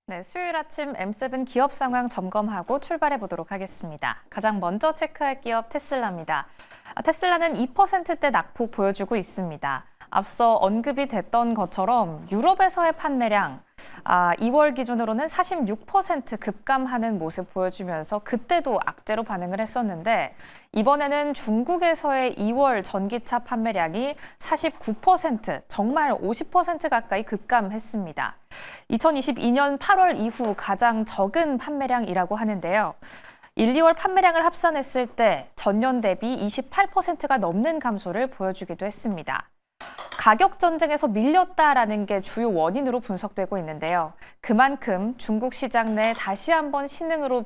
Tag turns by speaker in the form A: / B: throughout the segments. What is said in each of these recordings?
A: 네, 수요일 아침 M7 기업 상황 점검하고 출발해 보도록 하겠습니다. 가장 먼저 체크할 기업 테슬라입니다. 테슬라는 2%대 낙폭 보여주고 있습니다. 앞서 언급이 됐던 것처럼 유럽에서의 판매량 2월 기준으로는 46% 급감하는 모습 보여주면서 그때도 악재로 반응을 했었는데 이번에는 중국에서의 2월 전기차 판매량이 49%, 정말 50% 가까이 급감했습니다. 2022년 8월 이후 가장 적은 판매량이라고 하는데요. 1, 2월 판매량을 합산했을 때 전년 대비 28%가 넘는 감소를 보여주기도 했습니다. 가격 전쟁에서 밀렸다라는 게 주요 원인으로 분석되고 있는데요. 그만큼 중국 시장 내 다시 한번 신흥으로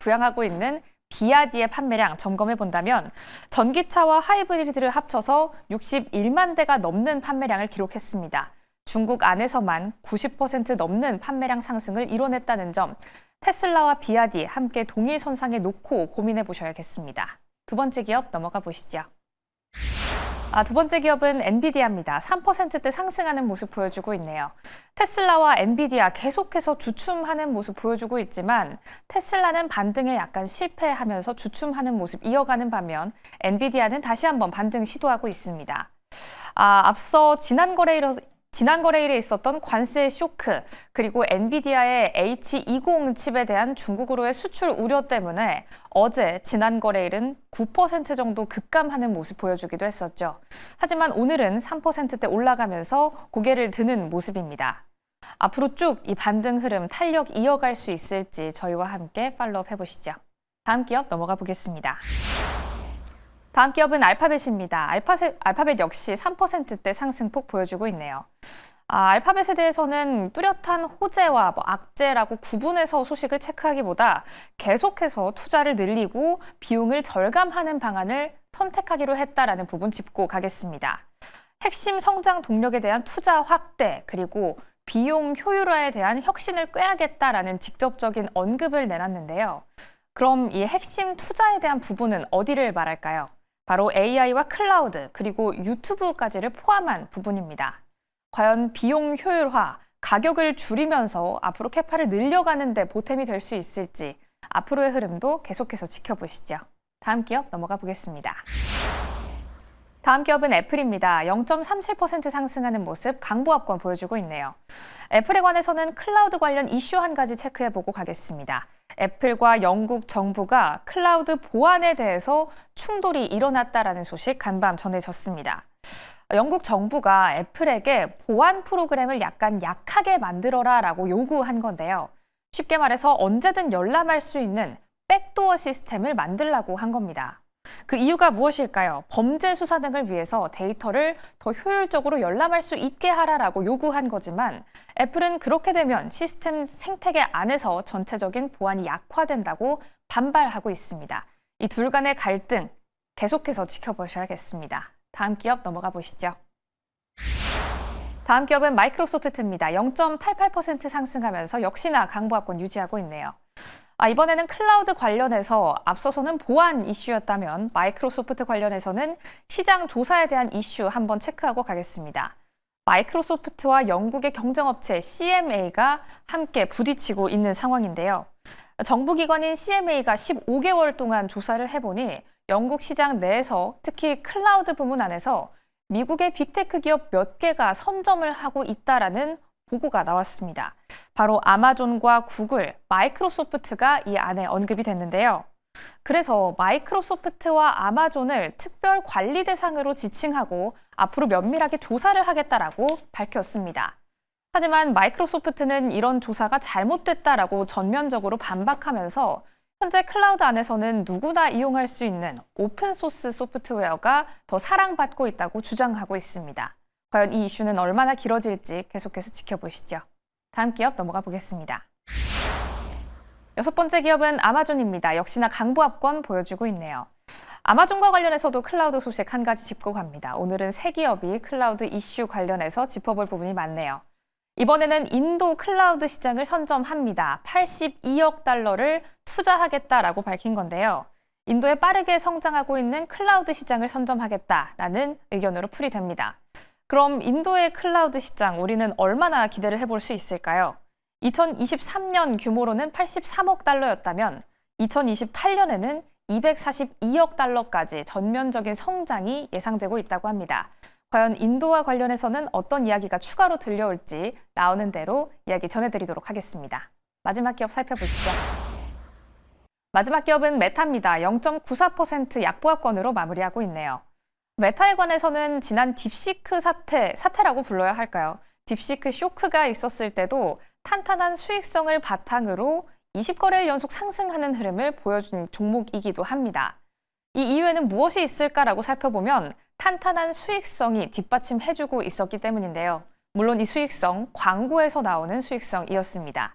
A: 부양하고 있는 비아디의 판매량 점검해 본다면 전기차와 하이브리드를 합쳐서 61만 대가 넘는 판매량을 기록했습니다. 중국 안에서만 90% 넘는 판매량 상승을 이뤄냈다는 점, 테슬라와 비아디 함께 동일 선상에 놓고 고민해 보셔야겠습니다. 두 번째 기업 넘어가 보시죠. 두 번째 기업은 엔비디아입니다. 3%대 상승하는 모습 보여주고 있네요. 테슬라와 엔비디아 계속해서 주춤하는 모습 보여주고 있지만 테슬라는 반등에 약간 실패하면서 주춤하는 모습 이어가는 반면 엔비디아는 다시 한번 반등 시도하고 있습니다. 앞서 지난 거래일에 있었던 관세 쇼크, 그리고 엔비디아의 H20 칩에 대한 중국으로의 수출 우려 때문에 어제 지난 거래일은 9% 정도 급감하는 모습 보여주기도 했었죠. 하지만 오늘은 3%대 올라가면서 고개를 드는 모습입니다. 앞으로 쭉 이 반등 흐름 탄력 이어갈 수 있을지 저희와 함께 팔로우업 해보시죠. 다음 기업 넘어가 보겠습니다. 다음 기업은 알파벳입니다. 알파벳 역시 3%대 상승폭 보여주고 있네요. 알파벳에 대해서는 뚜렷한 호재와 악재라고 구분해서 소식을 체크하기보다 계속해서 투자를 늘리고 비용을 절감하는 방안을 선택하기로 했다라는 부분 짚고 가겠습니다. 핵심 성장 동력에 대한 투자 확대, 그리고 비용 효율화에 대한 혁신을 꾀하겠다라는 직접적인 언급을 내놨는데요. 그럼 이 핵심 투자에 대한 부분은 어디를 말할까요? 바로 AI와 클라우드, 그리고 유튜브까지를 포함한 부분입니다. 과연 비용 효율화, 가격을 줄이면서 앞으로 캐파를 늘려가는 데 보탬이 될 수 있을지 앞으로의 흐름도 계속해서 지켜보시죠. 다음 기업 넘어가 보겠습니다. 다음 기업은 애플입니다. 0.37% 상승하는 모습 강보합권 보여주고 있네요. 애플에 관해서는 클라우드 관련 이슈 한 가지 체크해보고 가겠습니다. 애플과 영국 정부가 클라우드 보안에 대해서 충돌이 일어났다라는 소식 간밤 전해졌습니다. 영국 정부가 애플에게 보안 프로그램을 약간 약하게 만들어라라고 요구한 건데요. 쉽게 말해서 언제든 열람할 수 있는 백도어 시스템을 만들라고 한 겁니다. 그 이유가 무엇일까요? 범죄 수사 등을 위해서 데이터를 더 효율적으로 열람할 수 있게 하라라고 요구한 거지만 애플은 그렇게 되면 시스템 생태계 안에서 전체적인 보안이 약화된다고 반발하고 있습니다. 이 둘 간의 갈등 계속해서 지켜보셔야겠습니다. 다음 기업 넘어가 보시죠. 다음 기업은 마이크로소프트입니다. 0.88% 상승하면서 역시나 강보합권 유지하고 있네요. 이번에는 클라우드 관련해서 앞서서는 보안 이슈였다면 마이크로소프트 관련해서는 시장 조사에 대한 이슈 한번 체크하고 가겠습니다. 마이크로소프트와 영국의 경쟁업체 CMA가 함께 부딪히고 있는 상황인데요. 정부기관인 CMA가 15개월 동안 조사를 해보니 영국 시장 내에서 특히 클라우드 부문 안에서 미국의 빅테크 기업 몇 개가 선점을 하고 있다라는 보고가 나왔습니다. 바로 아마존과 구글, 마이크로소프트가 이 안에 언급이 됐는데요. 그래서 마이크로소프트와 아마존을 특별 관리 대상으로 지칭하고 앞으로 면밀하게 조사를 하겠다라고 밝혔습니다. 하지만 마이크로소프트는 이런 조사가 잘못됐다라고 전면적으로 반박하면서 현재 클라우드 안에서는 누구나 이용할 수 있는 오픈소스 소프트웨어가 더 사랑받고 있다고 주장하고 있습니다. 과연 이 이슈는 얼마나 길어질지 계속해서 지켜보시죠. 다음 기업 넘어가 보겠습니다. 여섯 번째 기업은 아마존입니다. 역시나 강보합권 보여주고 있네요. 아마존과 관련해서도 클라우드 소식 한 가지 짚고 갑니다. 오늘은 세 기업이 클라우드 이슈 관련해서 짚어볼 부분이 많네요. 이번에는 인도 클라우드 시장을 선점합니다. 82억 달러를 투자하겠다라고 밝힌 건데요. 인도에 빠르게 성장하고 있는 클라우드 시장을 선점하겠다라는 의견으로 풀이됩니다. 그럼 인도의 클라우드 시장 우리는 얼마나 기대를 해볼 수 있을까요? 2023년 규모로는 83억 달러였다면 2028년에는 242억 달러까지 전면적인 성장이 예상되고 있다고 합니다. 과연 인도와 관련해서는 어떤 이야기가 추가로 들려올지 나오는 대로 이야기 전해드리도록 하겠습니다. 마지막 기업 살펴보시죠. 마지막 기업은 메타입니다. 0.94% 약보합권으로 마무리하고 있네요. 메타에 관해서는 지난 딥시크 사태라고 불러야 할까요? 딥시크 쇼크가 있었을 때도 탄탄한 수익성을 바탕으로 20거래일 연속 상승하는 흐름을 보여준 종목이기도 합니다. 이 이유에는 무엇이 있을까라고 살펴보면 탄탄한 수익성이 뒷받침해주고 있었기 때문인데요. 물론 이 수익성, 광고에서 나오는 수익성이었습니다.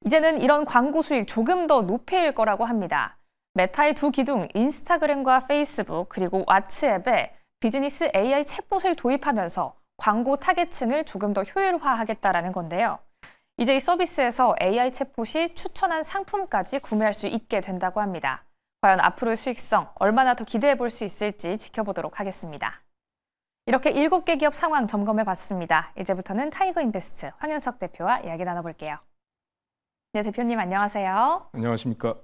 A: 이제는 이런 광고 수익 조금 더 높일 거라고 합니다. 메타의 두 기둥, 인스타그램과 페이스북, 그리고 왓츠앱에 비즈니스 AI 챗봇을 도입하면서 광고 타겟층을 조금 더 효율화하겠다라는 건데요. 이제 이 서비스에서 AI 챗봇이 추천한 상품까지 구매할 수 있게 된다고 합니다. 과연 앞으로의 수익성 얼마나 더 기대해 볼 수 있을지 지켜보도록 하겠습니다. 이렇게 7개 기업 상황 점검해 봤습니다. 이제부터는 타이거 인베스트 황윤석 대표와 이야기 나눠볼게요. 네, 대표님 안녕하세요.
B: 안녕하십니까.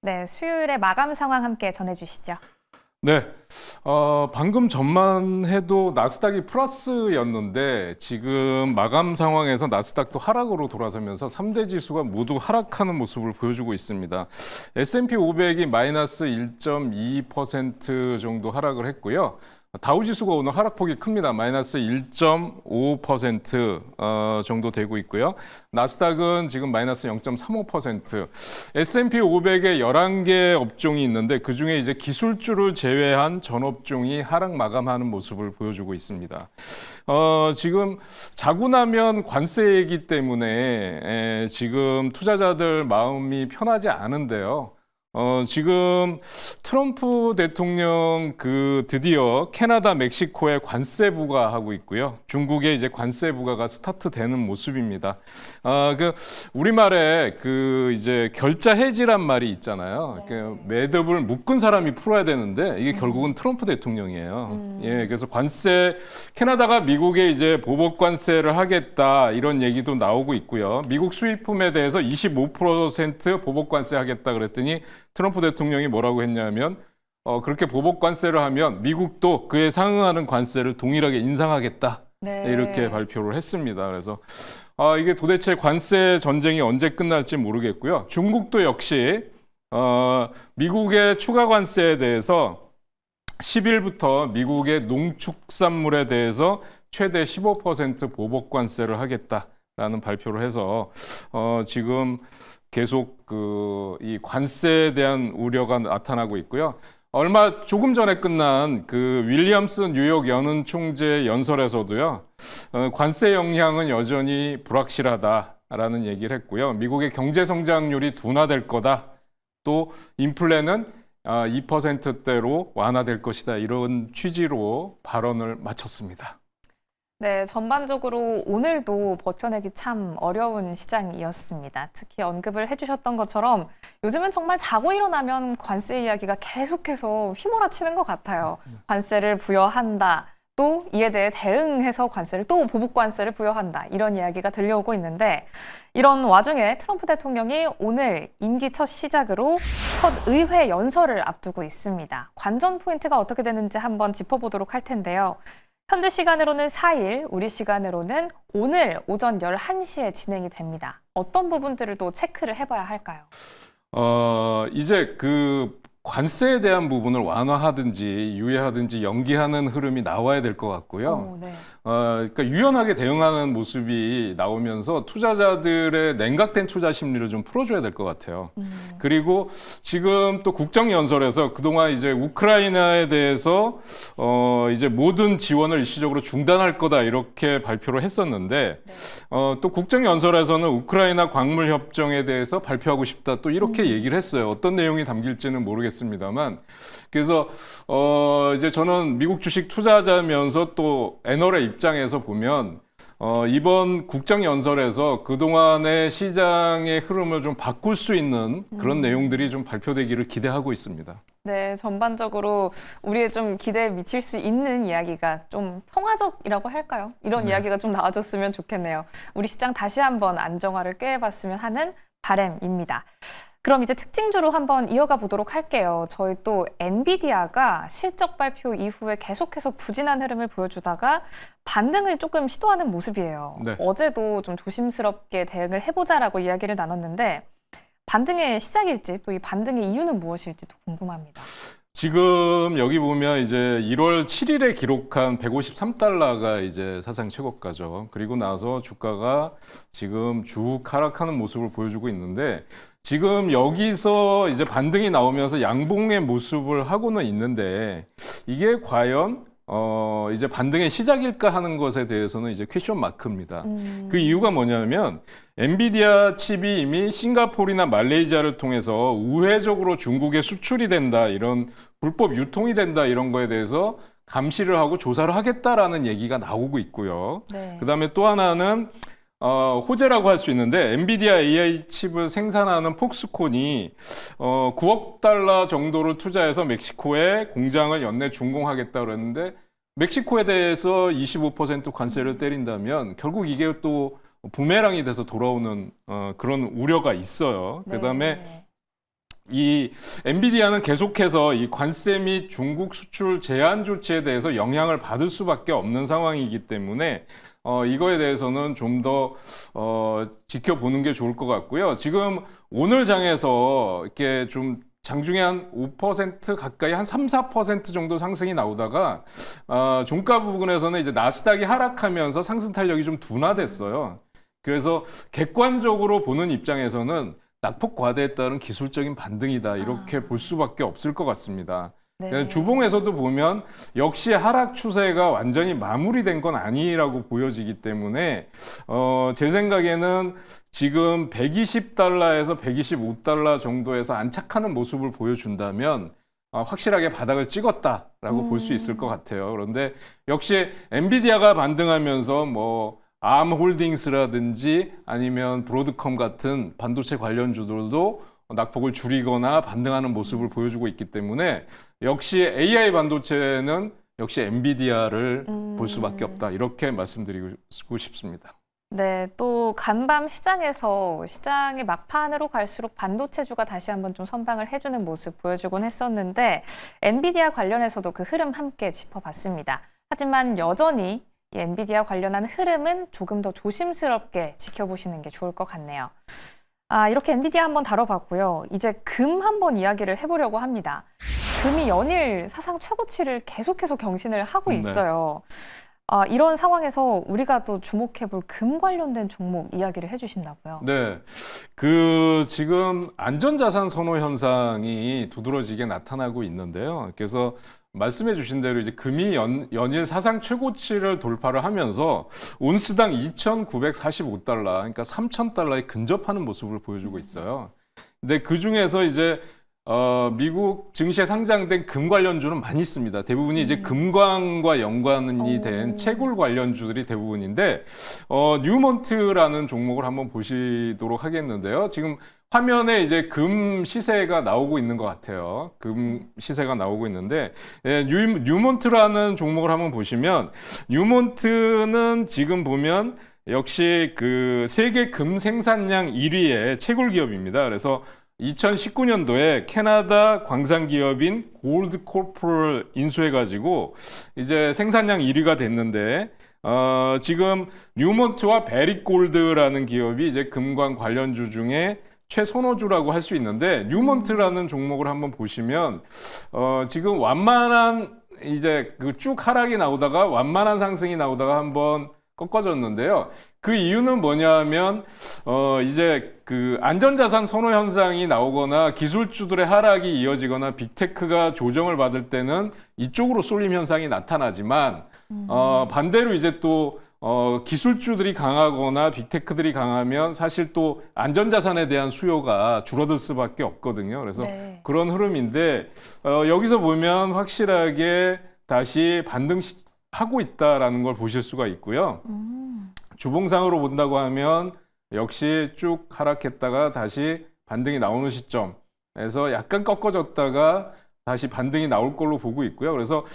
A: 네, 수요일에 마감 상황 함께 전해주시죠.
B: 네, 방금 전만 해도 나스닥이 플러스였는데 지금 마감 상황에서 나스닥도 하락으로 돌아서면서 3대 지수가 모두 하락하는 모습을 보여주고 있습니다. S&P 500이 마이너스 1.2% 정도 하락을 했고요. 다우지수가 오늘 하락폭이 큽니다. 마이너스 1.5% 정도 되고 있고요. 나스닥은 지금 마이너스 0.35%. S&P 500에 11개 업종이 있는데 그중에 이제 기술주를 제외한 전 업종이 하락 마감하는 모습을 보여주고 있습니다. 지금 자고 나면 관세이기 때문에 지금 투자자들 마음이 편하지 않은데요. 지금 트럼프 대통령 드디어 캐나다, 멕시코에 관세 부과하고 있고요. 중국에 이제 관세 부과가 스타트되는 모습입니다. 우리말에 이제 결자 해지란 말이 있잖아요. 네. 매듭을 묶은 사람이 풀어야 되는데 이게 결국은 트럼프 대통령이에요. 예, 그래서 캐나다가 미국에 이제 보복 관세를 하겠다 이런 얘기도 나오고 있고요. 미국 수입품에 대해서 25% 보복 관세 하겠다 그랬더니 트럼프 대통령이 뭐라고 했냐면 그렇게 보복 관세를 하면 미국도 그에 상응하는 관세를 동일하게 인상하겠다. 네. 이렇게 발표를 했습니다. 그래서 이게 도대체 관세 전쟁이 언제 끝날지 모르겠고요. 중국도 역시 미국의 추가 관세에 대해서 10일부터 미국의 농축산물에 대해서 최대 15% 보복 관세를 하겠다라는 발표를 해서 지금 계속 이 관세에 대한 우려가 나타나고 있고요. 조금 전에 끝난 윌리엄스 뉴욕 연은 총재 연설에서도요. 관세 영향은 여전히 불확실하다라는 얘기를 했고요. 미국의 경제 성장률이 둔화될 거다. 또 인플레는 2%대로 완화될 것이다. 이런 취지로 발언을 마쳤습니다.
A: 네, 전반적으로 오늘도 버텨내기 참 어려운 시장이었습니다. 특히 언급을 해주셨던 것처럼 요즘은 정말 자고 일어나면 관세 이야기가 계속해서 휘몰아치는 것 같아요. 관세를 부여한다. 또 이에 대해 대응해서 또 보복 관세를 부여한다. 이런 이야기가 들려오고 있는데 이런 와중에 트럼프 대통령이 오늘 임기 첫 시작으로 첫 의회 연설을 앞두고 있습니다. 관전 포인트가 어떻게 되는지 한번 짚어보도록 할 텐데요. 현재 시간으로는 4일, 우리 시간으로는 오늘 오전 11시에 진행이 됩니다. 어떤 부분들을 또 체크를 해봐야 할까요?
B: 이제 관세에 대한 부분을 완화하든지 유예하든지 연기하는 흐름이 나와야 될 것 같고요. 네. 그러니까 유연하게 대응하는 모습이 나오면서 투자자들의 냉각된 투자 심리를 좀 풀어줘야 될 것 같아요. 그리고 지금 또 국정연설에서 그동안 이제 우크라이나에 대해서 이제 모든 지원을 일시적으로 중단할 거다 이렇게 발표를 했었는데 네. 또 국정연설에서는 우크라이나 광물 협정에 대해서 발표하고 싶다 또 이렇게 얘기를 했어요. 어떤 내용이 담길지는 모르겠습니다만 그래서 이제 저는 미국 주식 투자자면서 또 애널의 입장에서 보면 이번 국정연설에서 그동안의 시장의 흐름을 좀 바꿀 수 있는 그런 내용들이 좀 발표되기를 기대하고 있습니다.
A: 네, 전반적으로 우리의 좀 기대에 미칠 수 있는 이야기가 좀 평화적이라고 할까요? 이런 이야기가 좀 나와줬으면 좋겠네요. 우리 시장 다시 한번 안정화를 꾀해봤으면 하는 바람입니다. 그럼 이제 특징주로 한번 이어가 보도록 할게요. 저희 또 엔비디아가 실적 발표 이후에 계속해서 부진한 흐름을 보여주다가 반등을 조금 시도하는 모습이에요.
B: 네.
A: 어제도 좀 조심스럽게 대응을 해보자라고 이야기를 나눴는데 반등의 시작일지 또 이 반등의 이유는 무엇일지도 궁금합니다.
B: 지금 여기 보면 이제 1월 7일에 기록한 153달러가 이제 사상 최고가죠. 그리고 나서 주가가 지금 쭉 하락하는 모습을 보여주고 있는데 지금 여기서 이제 반등이 나오면서 양봉의 모습을 하고는 있는데 이게 과연 이제 반등의 시작일까 하는 것에 대해서는 이제 퀘션 마크입니다. 그 이유가 뭐냐면 엔비디아 칩이 이미 싱가포르나 말레이시아를 통해서 우회적으로 중국에 수출이 된다, 이런 불법 유통이 된다, 이런 거에 대해서 감시를 하고 조사를 하겠다라는 얘기가 나오고 있고요.
A: 네.
B: 그다음에 또 하나는 호재라고 할 수 있는데 엔비디아 AI 칩을 생산하는 폭스콘이 9억 달러 정도를 투자해서 멕시코에 공장을 연내 준공하겠다 그랬는데 멕시코에 대해서 25% 관세를 때린다면 결국 이게 또 부메랑이 돼서 돌아오는 그런 우려가 있어요. 그다음에
A: 네.
B: 이 엔비디아는 계속해서 이 관세 및 중국 수출 제한 조치에 대해서 영향을 받을 수밖에 없는 상황이기 때문에 이거에 대해서는 좀 더 지켜보는 게 좋을 것 같고요. 지금 오늘 장에서 이렇게 좀 장중에 한 5% 가까이 한 3, 4% 정도 상승이 나오다가 종가 부분에서는 이제 나스닥이 하락하면서 상승 탄력이 좀 둔화됐어요. 그래서 객관적으로 보는 입장에서는 낙폭 과대에 따른 기술적인 반등이다, 이렇게 볼 수밖에 없을 것 같습니다.
A: 네.
B: 주봉에서도 보면 역시 하락 추세가 완전히 마무리된 건 아니라고 보여지기 때문에 제 생각에는 지금 120달러에서 125달러 정도에서 안착하는 모습을 보여준다면 확실하게 바닥을 찍었다라고 볼 수 있을 것 같아요. 그런데 역시 엔비디아가 반등하면서 뭐 암홀딩스라든지 아니면 브로드컴 같은 반도체 관련주들도 낙폭을 줄이거나 반등하는 모습을 보여주고 있기 때문에 역시 AI 반도체는 역시 엔비디아를 볼 수밖에 없다, 이렇게 말씀드리고 싶습니다.
A: 네, 또 간밤 시장에서 시장의 막판으로 갈수록 반도체주가 다시 한번 좀 선방을 해주는 모습 보여주곤 했었는데 엔비디아 관련해서도 그 흐름 함께 짚어봤습니다. 하지만 여전히 이 엔비디아 관련한 흐름은 조금 더 조심스럽게 지켜보시는 게 좋을 것 같네요. 이렇게 엔비디아 한번 다뤄봤고요. 이제 금 한번 이야기를 해보려고 합니다. 금이 연일 사상 최고치를 계속해서 경신을 하고 있어요. 이런 상황에서 우리가 또 주목해볼 금 관련된 종목 이야기를 해주신다고요?
B: 네, 지금 안전자산 선호 현상이 두드러지게 나타나고 있는데요. 그래서 말씀해 주신 대로 이제 금이 연일 사상 최고치를 돌파를 하면서 온스당 2,945달러, 그러니까 3,000달러에 근접하는 모습을 보여주고 있어요. 근데 그 중에서 이제 미국 증시에 상장된 금 관련주는 많이 있습니다. 대부분이 이제 금광과 연관이 된 채굴 관련주들이 대부분인데 뉴몬트라는 종목을 한번 보시도록 하겠는데요. 지금 화면에 이제 금 시세가 나오고 있는 것 같아요. 금 시세가 나오고 있는데 뉴몬트라는 종목을 한번 보시면 뉴몬트는 지금 보면 역시 그 세계 금 생산량 1위의 채굴 기업입니다. 그래서 2019년도에 캐나다 광산 기업인 골드코프를 인수해가지고 이제 생산량 1위가 됐는데 지금 뉴몬트와 베릭골드라는 기업이 이제 금광 관련주 중에 최선호주라고 할 수 있는데 뉴몬트라는 종목을 한번 보시면 지금 완만한 이제 그 쭉 하락이 나오다가 완만한 상승이 나오다가 한번 꺾어졌는데요. 그 이유는 뭐냐면 이제 그 안전자산 선호 현상이 나오거나 기술주들의 하락이 이어지거나 빅테크가 조정을 받을 때는 이쪽으로 쏠림 현상이 나타나지만 반대로 이제 또 기술주들이 강하거나 빅테크들이 강하면 사실 또 안전자산에 대한 수요가 줄어들 수밖에 없거든요. 그래서
A: 네.
B: 그런 흐름인데 여기서 보면 확실하게 다시 반등하고 있다라는 걸 보실 수가 있고요. 주봉상으로 본다고 하면 역시 쭉 하락했다가 다시 반등이 나오는 시점에서 약간 꺾어졌다가 다시 반등이 나올 걸로 보고 있고요. 그래서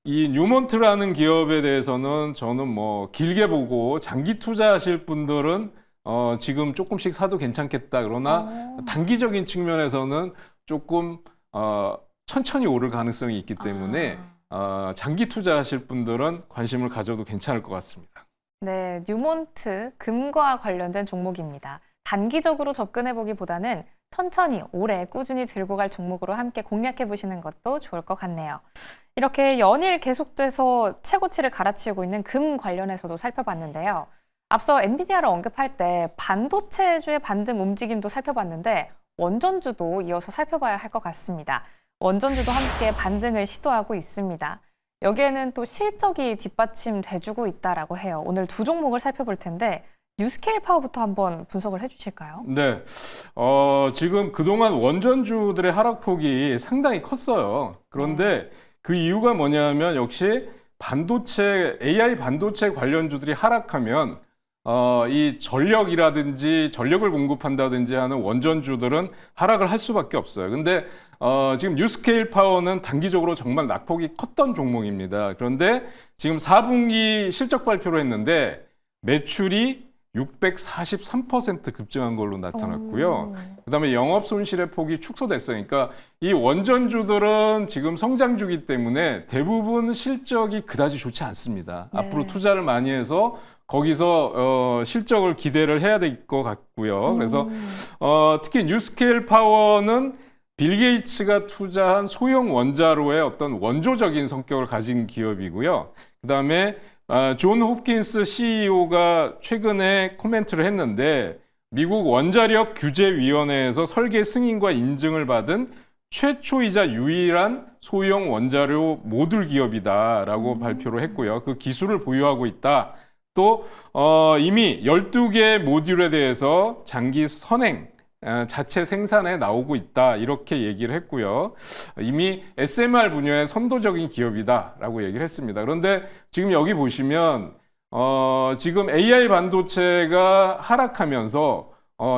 B: 이 뉴몬트라는 기업에 대해서는 저는 뭐 길게 보고 장기 투자하실 분들은 지금 조금씩 사도 괜찮겠다. 그러나 단기적인 측면에서는 조금 천천히 오를 가능성이 있기 때문에 장기 투자하실 분들은 관심을 가져도 괜찮을 것 같습니다.
A: 네, 뉴몬트 금과 관련된 종목입니다. 단기적으로 접근해보기보다는 천천히 오래 꾸준히 들고 갈 종목으로 함께 공략해 보시는 것도 좋을 것 같네요. 이렇게 연일 계속돼서 최고치를 갈아치우고 있는 금 관련해서도 살펴봤는데요. 앞서 엔비디아를 언급할 때 반도체주의 반등 움직임도 살펴봤는데 원전주도 이어서 살펴봐야 할 것 같습니다. 원전주도 함께 반등을 시도하고 있습니다. 여기에는 또 실적이 뒷받침돼주고 있다라고 해요. 오늘 두 종목을 살펴볼 텐데 뉴스케일 파워부터 한번 분석을 해주실까요?
B: 네, 지금 그동안 원전주들의 하락폭이 상당히 컸어요. 그런데 그 이유가 뭐냐면 역시 반도체, AI 반도체 관련주들이 하락하면 이 전력이라든지 전력을 공급한다든지 하는 원전주들은 하락을 할 수밖에 없어요. 근데 지금 뉴스케일 파워는 단기적으로 정말 낙폭이 컸던 종목입니다. 그런데 지금 4분기 실적 발표를 했는데 매출이 643% 급증한 걸로 나타났고요. 그다음에 영업 손실의 폭이 축소됐어요. 그러니까 이 원전주들은 지금 성장주기 때문에 대부분 실적이 그다지 좋지 않습니다.
A: 네.
B: 앞으로 투자를 많이 해서 거기서 실적을 기대를 해야 될 것 같고요. 그래서 특히 뉴스케일 파워는 빌 게이츠가 투자한 소형 원자로의 어떤 원조적인 성격을 가진 기업이고요. 그다음에 존 홉킨스 CEO가 최근에 코멘트를 했는데 미국 원자력 규제위원회에서 설계 승인과 인증을 받은 최초이자 유일한 소형 원자로 모듈 기업이다라고 발표를 했고요. 그 기술을 보유하고 있다. 또 이미 12개의 모듈에 대해서 장기 선행 자체 생산에 나오고 있다 이렇게 얘기를 했고요. 이미 SMR 분야의 선도적인 기업이다라고 얘기를 했습니다. 그런데 지금 여기 보시면 지금 AI 반도체가 하락하면서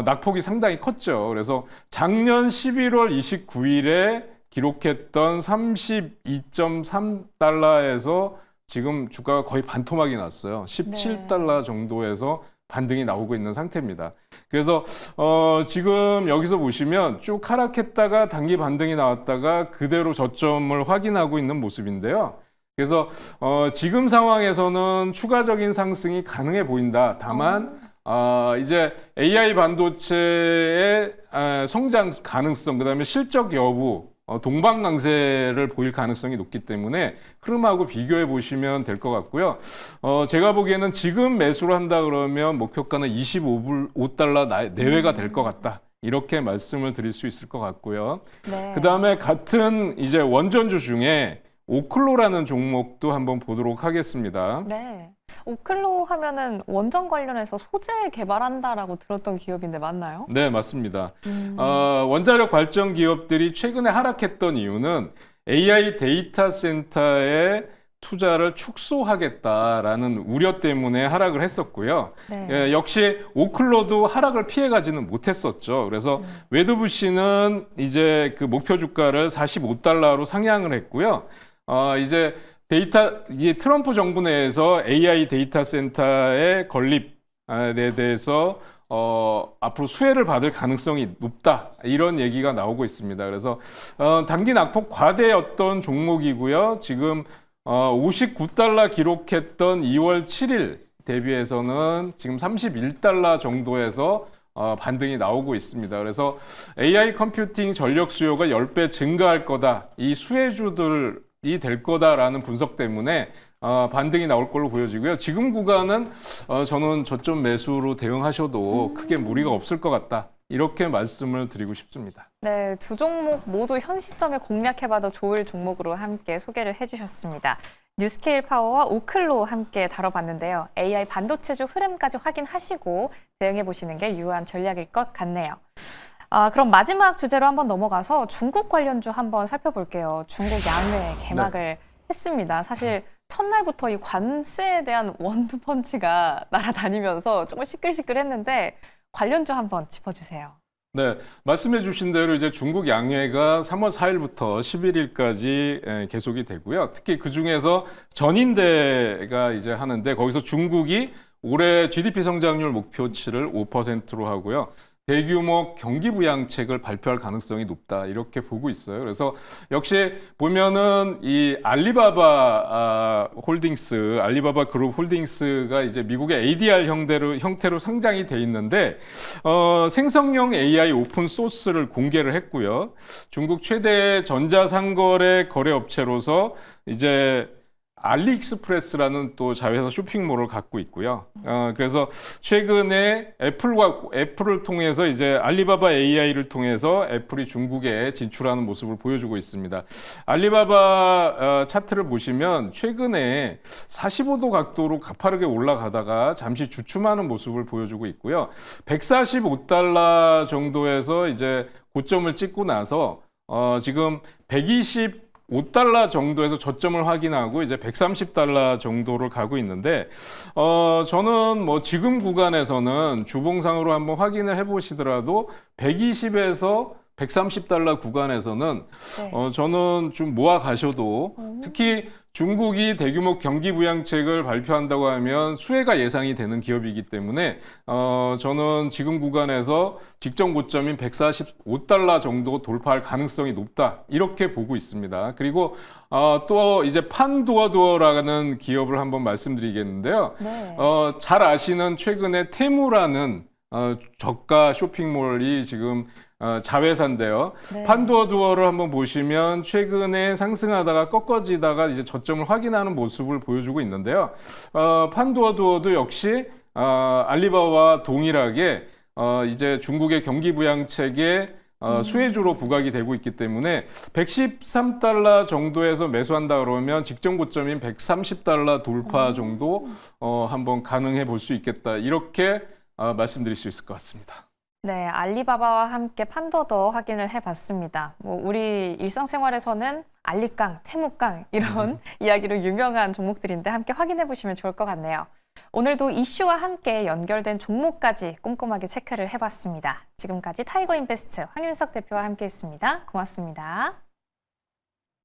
B: 낙폭이 상당히 컸죠. 그래서 작년 11월 29일에 기록했던 32.3달러에서 지금 주가가 거의 반토막이 났어요. 17달러 정도에서 반등이 나오고 있는 상태입니다. 그래서 지금 여기서 보시면 쭉 하락했다가 단기 반등이 나왔다가 그대로 저점을 확인하고 있는 모습인데요. 그래서 지금 상황에서는 추가적인 상승이 가능해 보인다. 다만 이제 AI 반도체의 성장 가능성, 그다음에 실적 여부, 동방강세를 보일 가능성이 높기 때문에 흐름하고 비교해 보시면 될 것 같고요. 제가 보기에는 지금 매수를 한다 그러면 목표가는 25달러 내외가 될 것 같다. 이렇게 말씀을 드릴 수 있을 것 같고요.
A: 네.
B: 그다음에 같은 이제 원전주 중에 오클로라는 종목도 한번 보도록 하겠습니다.
A: 네. 오클로 하면은 원전 관련해서 소재 개발한다라고 들었던 기업인데 맞나요?
B: 네, 맞습니다. 원자력 발전 기업들이 최근에 하락했던 이유는 AI 데이터 센터에 투자를 축소하겠다라는 우려 때문에 하락을 했었고요.
A: 네.
B: 역시 오클로도 하락을 피해가지는 못했었죠. 그래서 웨드부시는 이제 그 목표 주가를 45달러로 상향을 했고요. 이제 이게 트럼프 정부 내에서 AI 데이터 센터의 건립에 대해서 앞으로 수혜를 받을 가능성이 높다 이런 얘기가 나오고 있습니다. 그래서 단기 낙폭 과대였던 종목이고요. 지금 59달러 기록했던 2월 7일 대비해서는 지금 31달러 정도에서 반등이 나오고 있습니다. 그래서 AI 컴퓨팅 전력 수요가 10배 증가할 거다. 이 수혜주들이 될 거다라는 분석 때문에 반등이 나올 걸로 보여지고요. 지금 구간은 저는 저점 매수로 대응하셔도 크게 무리가 없을 것 같다. 이렇게 말씀을 드리고 싶습니다.
A: 네, 두 종목 모두 현 시점에 공략해봐도 좋을 종목으로 함께 소개를 해주셨습니다. 뉴스케일 파워와 오클로 함께 다뤄봤는데요. AI 반도체주 흐름까지 확인하시고 대응해보시는 게 유효한 전략일 것 같네요. 그럼 마지막 주제로 한번 넘어가서 중국 관련주 한번 살펴볼게요. 중국 양회 개막을 했습니다. 사실 첫날부터 이 관세에 대한 원투펀치가 날아다니면서 조금 시끌시끌했는데 관련주 한번 짚어주세요.
B: 네, 말씀해 주신 대로 이제 중국 양해가 3월 4일부터 11일까지 계속이 되고요. 특히 그 중에서 전인대가 이제 하는데 거기서 중국이 올해 GDP 성장률 목표치를 5%로 하고요. 대규모 경기 부양책을 발표할 가능성이 높다 이렇게 보고 있어요. 그래서 역시 보면은 이 알리바바 홀딩스, 알리바바 그룹 홀딩스가 이제 미국의 ADR 형태로 상장이 돼 있는데 생성형 AI 오픈 소스를 공개를 했고요. 중국 최대 전자상거래 거래 업체로서 이제 알리익스프레스라는 또 자회사 쇼핑몰을 갖고 있고요. 그래서 최근에 애플을 통해서 이제 알리바바 AI를 통해서 애플이 중국에 진출하는 모습을 보여주고 있습니다. 알리바바 차트를 보시면 최근에 45도 각도로 가파르게 올라가다가 잠시 주춤하는 모습을 보여주고 있고요. 145달러 정도에서 이제 고점을 찍고 나서 지금 125달러 정도에서 저점을 확인하고 이제 130달러 정도를 가고 있는데 저는 뭐 지금 구간에서는 주봉상으로 한번 확인을 해보시더라도 120에서 130달러 구간에서는
A: 네.
B: 저는 좀 모아 가셔도 특히 중국이 대규모 경기 부양책을 발표한다고 하면 수혜가 예상이 되는 기업이기 때문에 저는 지금 구간에서 직전 고점인 145달러 정도 돌파할 가능성이 높다 이렇게 보고 있습니다. 그리고 또 이제 판두어두어라는 기업을 한번 말씀드리겠는데요.
A: 네.
B: 잘 아시는 최근에 테무라는 저가 쇼핑몰이 지금 자회사인데요.
A: 네.
B: 판두어두어를 한번 보시면 최근에 상승하다가 꺾어지다가 이제 저점을 확인하는 모습을 보여주고 있는데요. 판두어두어도 역시 알리바바와 동일하게 이제 중국의 경기 부양책에 수혜주로 부각이 되고 있기 때문에 113달러 정도에서 매수한다 그러면 직전 고점인 130달러 돌파 정도 한번 가능해 볼 수 있겠다. 이렇게 말씀드릴 수 있을 것 같습니다.
A: 네, 알리바바와 함께 판도더 확인을 해봤습니다. 뭐 우리 일상생활에서는 알리깡, 테무깡 이런 이야기로 유명한 종목들인데 함께 확인해 보시면 좋을 것 같네요. 오늘도 이슈와 함께 연결된 종목까지 꼼꼼하게 체크를 해봤습니다. 지금까지 타이거인베스트 황윤석 대표와 함께했습니다. 고맙습니다.